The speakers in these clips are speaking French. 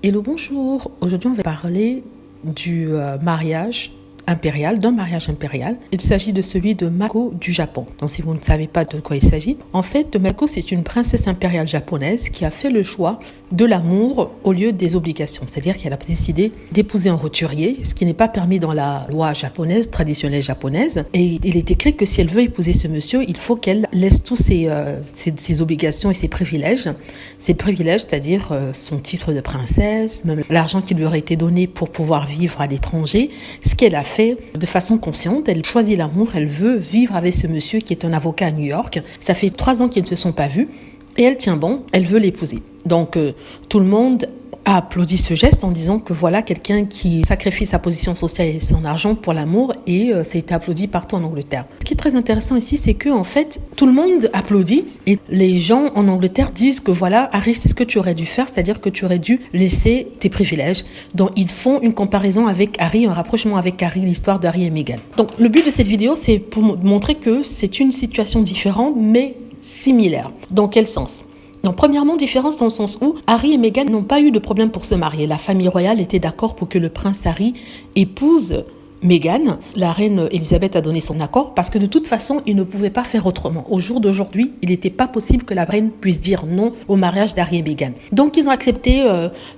Hello, bonjour. Aujourd'hui, on va parler du mariage impérial, d'un mariage impérial. Il s'agit de celui de Mako du Japon. Donc, si vous ne savez pas de quoi il s'agit, en fait, Mako, c'est une princesse impériale japonaise qui a fait le choix de l'amour au lieu des obligations. C'est-à-dire qu'elle a décidé d'épouser un roturier, ce qui n'est pas permis dans la loi japonaise, traditionnelle japonaise. Et il est écrit que si elle veut épouser ce monsieur, il faut qu'elle laisse tous ses obligations et ses privilèges. Ses privilèges, c'est-à-dire son titre de princesse, même l'argent qui lui aurait été donné pour pouvoir vivre à l'étranger. Ce qu'elle a fait de façon consciente, elle choisit l'amour, elle veut vivre avec ce monsieur qui est un avocat à New York. Ça fait 3 ans qu'ils ne se sont pas vus. Et elle tient bon, elle veut l'épouser. Donc, tout le monde a applaudi ce geste en disant que voilà quelqu'un qui sacrifie sa position sociale et son argent pour l'amour, et ça a été applaudi partout en Angleterre. Ce qui est très intéressant ici, c'est que en fait, tout le monde applaudit et les gens en Angleterre disent que voilà, Harry, c'est ce que tu aurais dû faire, c'est-à-dire que tu aurais dû laisser tes privilèges. Donc, ils font une comparaison avec Harry, un rapprochement avec Harry, l'histoire d'Harry et Meghan. Donc, le but de cette vidéo, c'est pour montrer que c'est une situation différente, mais similaire. Dans quel sens ? Donc, premièrement, différence dans le sens où Harry et Meghan n'ont pas eu de problème pour se marier. La famille royale était d'accord pour que le prince Harry épouse Meghan. La reine Elisabeth a donné son accord parce que de toute façon, ils ne pouvaient pas faire autrement. Au jour d'aujourd'hui, il n'était pas possible que la reine puisse dire non au mariage d'Harry et Meghan. Donc, ils ont accepté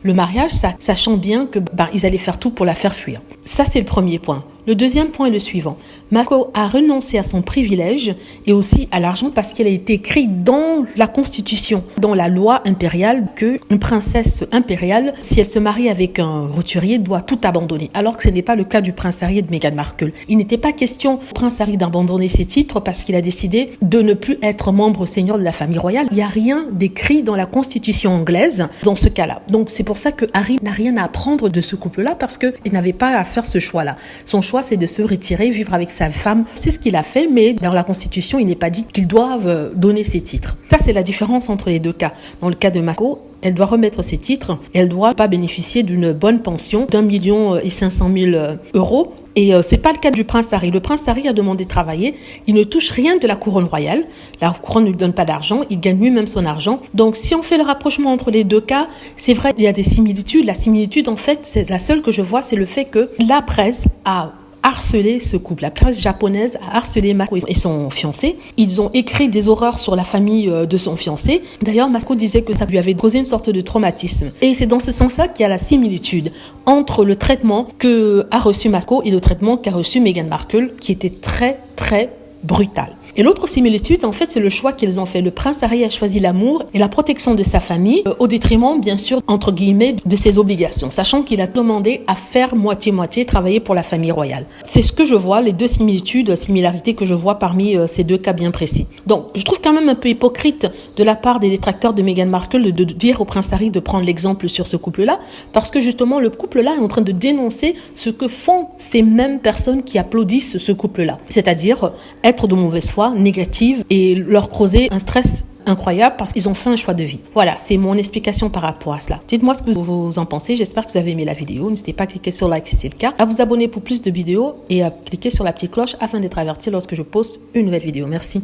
le mariage, sachant bien que ils allaient faire tout pour la faire fuir. Ça, c'est le premier point. Le deuxième point est le suivant. Mako a renoncé à son privilège et aussi à l'argent parce qu'il a été écrit dans la Constitution, dans la loi impériale, qu'une princesse impériale, si elle se marie avec un roturier, doit tout abandonner. Alors que ce n'est pas le cas du prince Harry et de Meghan Markle. Il n'était pas question au prince Harry d'abandonner ses titres parce qu'il a décidé de ne plus être membre seigneur de la famille royale. Il n'y a rien d'écrit dans la Constitution anglaise dans ce cas-là. Donc c'est pour ça que Harry n'a rien à apprendre de ce couple-là parce qu'il n'avait pas à faire ce choix-là. Son choix, c'est de se retirer, vivre avec sa femme. C'est ce qu'il a fait, mais dans la Constitution, il n'est pas dit qu'ils doivent donner ses titres. Ça, c'est la différence entre les deux cas. Dans le cas de Mako, elle doit remettre ses titres et elle ne doit pas bénéficier d'une bonne pension d'1 500 000 euros. Et c'est pas le cas du prince Harry. Le prince Harry a demandé de travailler. Il ne touche rien de la couronne royale. La couronne ne lui donne pas d'argent. Il gagne lui-même son argent. Donc, si on fait le rapprochement entre les deux cas, c'est vrai qu'il y a des similitudes. La similitude, en fait, c'est la seule que je vois, c'est le fait que la presse a harcelé ce couple. La presse japonaise a harcelé Mako et son fiancé. Ils ont écrit des horreurs sur la famille de son fiancé. D'ailleurs, Mako disait que ça lui avait causé une sorte de traumatisme. Et c'est dans ce sens-là qu'il y a la similitude entre le traitement que a reçu Mako et le traitement qu'a reçu Meghan Markle, qui était très, très brutal. Et l'autre similitude, en fait, c'est le choix qu'ils ont fait. Le prince Harry a choisi l'amour et la protection de sa famille au détriment, bien sûr, entre guillemets, de ses obligations, sachant qu'il a demandé à faire moitié-moitié, travailler pour la famille royale. C'est ce que je vois, les deux similarités que je vois parmi ces deux cas bien précis. Donc, je trouve quand même un peu hypocrite de la part des détracteurs de Meghan Markle de dire au prince Harry de prendre l'exemple sur ce couple-là, parce que justement, le couple-là est en train de dénoncer ce que font ces mêmes personnes qui applaudissent ce couple-là. C'est-à-dire être de mauvaise foi, négative, et leur causer un stress incroyable parce qu'ils ont fait un choix de vie. Voilà, c'est mon explication par rapport à cela. Dites-moi ce que vous en pensez. J'espère que vous avez aimé la vidéo. N'hésitez pas à cliquer sur like si c'est le cas, à vous abonner pour plus de vidéos et à cliquer sur la petite cloche afin d'être averti lorsque je poste une nouvelle vidéo. Merci.